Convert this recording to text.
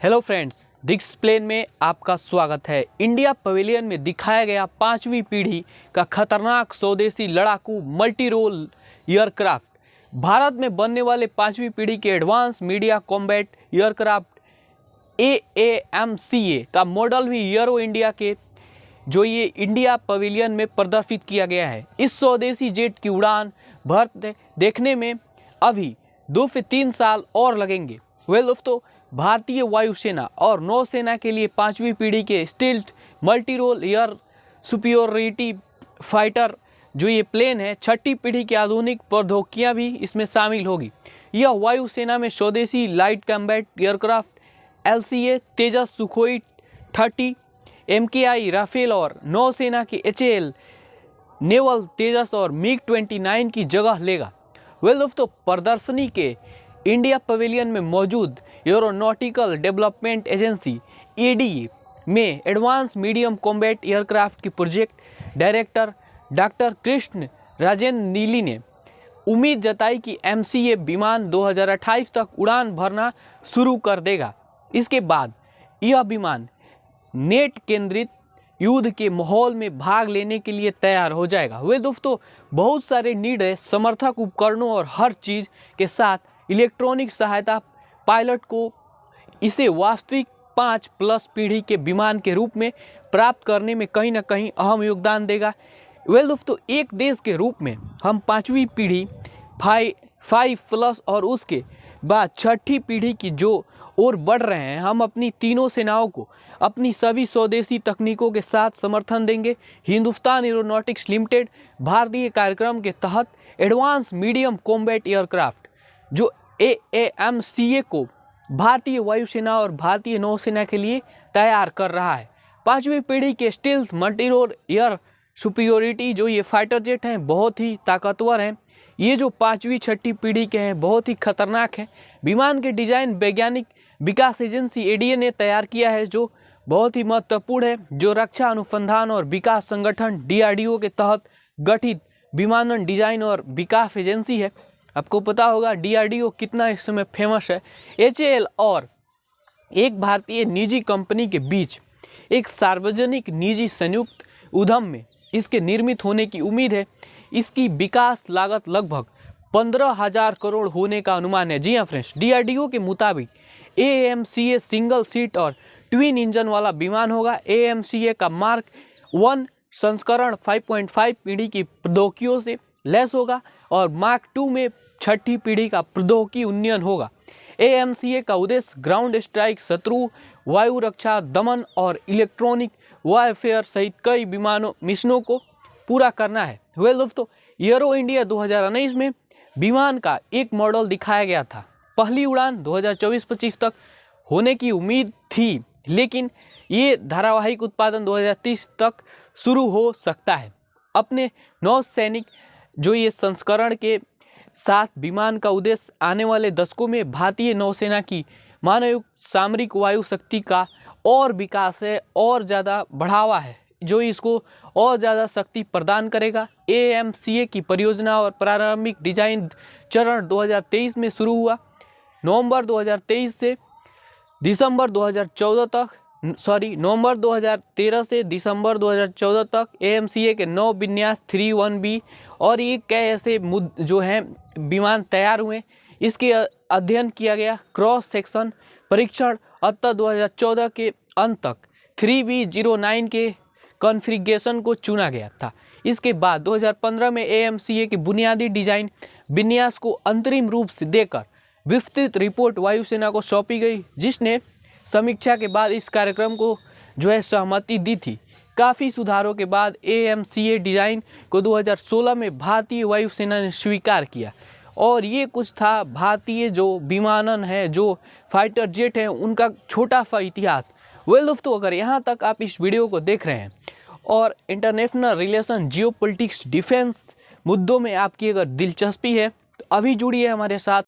Hello friends, दिक्स plane में आपका स्वागत है। इंडिया पवेलियन में दिखाया गया 5वीं पीढ़ी का खतरनाक स्वदेशी लड़ाकू मल्टी रोल एयरक्राफ्ट, भारत में बनने वाले 5वीं पीढ़ी के advance medium combat aircraft AAMCA का मॉडल भी एरो इंडिया के ये इंडिया पवेलियन में प्रदर्शित किया गया है। इस स्वदेशी जेट की उड़ान भर देखने में अभी 2 से 3 साल और लगेंगे। दोस्तों, भारतीय वायुसेना और नौसेना के लिए 5वीं पीढ़ी के stealth multi role air superiority fighter ये प्लेन है, 6ठी पीढ़ी की आधुनिक प्रौद्योगिकियां भी इसमें शामिल होगी। यह वायुसेना में स्वदेशी लाइट कॉम्बैट एयरक्राफ्ट LCA, तेजस, सुखोई 30, MKI राफेल और नौसेना के HAL नेवल तेजस और MiG-29 की जगह लेगा। दोस्तों, प्रदर्शनी के इंडिया पवेलियन में मौजूद एरोनॉटिकल डेवलपमेंट एजेंसी ADA में एडवांस मीडियम कॉम्बैट एयरक्राफ्ट की project director doctor Krishna Rajendra नीली ने उम्मीद जताई कि MCA विमान 2028 तक उड़ान भरना शुरू कर देगा। इसके बाद यह विमान नेट केंद्रित युद्ध के माहौल में भाग लेने के लिए तैयार हो जाएगा। दोस्तों, बहुत सारे नीड है समर्थक उपकरणों और हर चीज़ के साथ इलेक्ट्रॉनिक सहायता पायलट को इसे वास्तविक 5+ पीढ़ी के विमान के रूप में प्राप्त करने में कहीं ना कहीं अहम योगदान देगा। दोस्तों, एक देश के रूप में हम 5वीं पीढ़ी 5+ और उसके बाद 6ठी पीढ़ी की ओर बढ़ रहे हैं। हम अपनी तीनों सेनाओं को अपनी सभी स्वदेशी तकनीकों के साथ समर्थन देंगे। हिंदुस्तान एरोनॉटिक्स लिमिटेड भारतीय कार्यक्रम के तहत advance medium combat aircraft AAMCA को भारतीय वायुसेना और भारतीय नौसेना के लिए तैयार कर रहा है। 5वीं पीढ़ी के stealth multi role air superiority ये फाइटर जेट हैं, बहुत ही ताकतवर हैं। ये जो 5वीं 6ठी पीढ़ी के हैं, बहुत ही खतरनाक हैं। विमान के डिजाइन वैज्ञानिक विकास एजेंसी ADA ने तैयार किया है, जो बहुत ही महत्वपूर्ण है, जो रक्षा अनुसंधान और विकास संगठन DRDO के तहत गठित विमानन डिजाइन और विकास एजेंसी है। आपको पता होगा DRDO कितना इस समय फेमस है। HAL और एक भारतीय निजी कंपनी के बीच एक सार्वजनिक निजी संयुक्त उद्यम में इसके निर्मित होने की उम्मीद है। इसकी विकास लागत लगभग 15,000 करोड़ होने का अनुमान है। जी हाँ फ्रेंड्स, DRDO के मुताबिक AAMCA सिंगल सीट और ट्विन इंजन वाला विमान होगा। AAMCA का मार्क 1 संस्करण 5.5 पीढ़ी की प्रौद्योगिकियों से लेस होगा और मार्क 2 में 6ठी पीढ़ी का प्रौद्योगिकी उन्नयन होगा। AAMCA का उद्देश्य ग्राउंड स्ट्राइक, शत्रु वायु रक्षा, दमन और इलेक्ट्रॉनिक वारफेयर सहित कई मिशनों को पूरा करना है। दोस्तों, एरो इंडिया 2019 में विमान का एक मॉडल दिखाया गया था। पहली उड़ान 2024-25 तक होने की उम्मीद थी, लेकिन ये धारावाहिक उत्पादन 2030 तक शुरू हो सकता है। अपने नौसैनिक ये संस्करण के साथ विमान का उद्देश्य आने वाले दशकों में भारतीय नौसेना की मानवयुक्त सामरिक वायु शक्ति का और विकास है और ज़्यादा बढ़ावा है, जो इसको और ज़्यादा शक्ति प्रदान करेगा। AAMCA की परियोजना और प्रारंभिक डिजाइन चरण 2023 में शुरू हुआ। नवंबर 2013 से दिसंबर 2014 से दिसंबर 2014 तक AAMCA के 9 विन्यास 3-1B और ये कई ऐसे विमान तैयार हुए। इसके अध्ययन किया गया। क्रॉस सेक्शन परीक्षण अंत 2014 के अंत तक 3B09 के कॉन्फ़िगरेशन को चुना गया था। इसके बाद 2015 में AAMCA की बुनियादी डिजाइन विन्यास को अंतरिम रूप से देकर विस्तृत रिपोर्ट वायुसेना को सौंपी गई, जिसने समीक्षा के बाद इस कार्यक्रम को सहमति दी थी। काफ़ी सुधारों के बाद AAMCA डिज़ाइन को 2016 में भारतीय वायुसेना ने स्वीकार किया। और ये कुछ था भारतीय विमानन है, फाइटर जेट है, उनका छोटा सा इतिहास। दोस्तों, अगर यहाँ तक आप इस वीडियो को देख रहे हैं और इंटरनेशनल रिलेशन, जियोपॉलिटिक्स, डिफेंस मुद्दों में आपकी अगर दिलचस्पी है तो अभी जुड़िए हमारे साथ।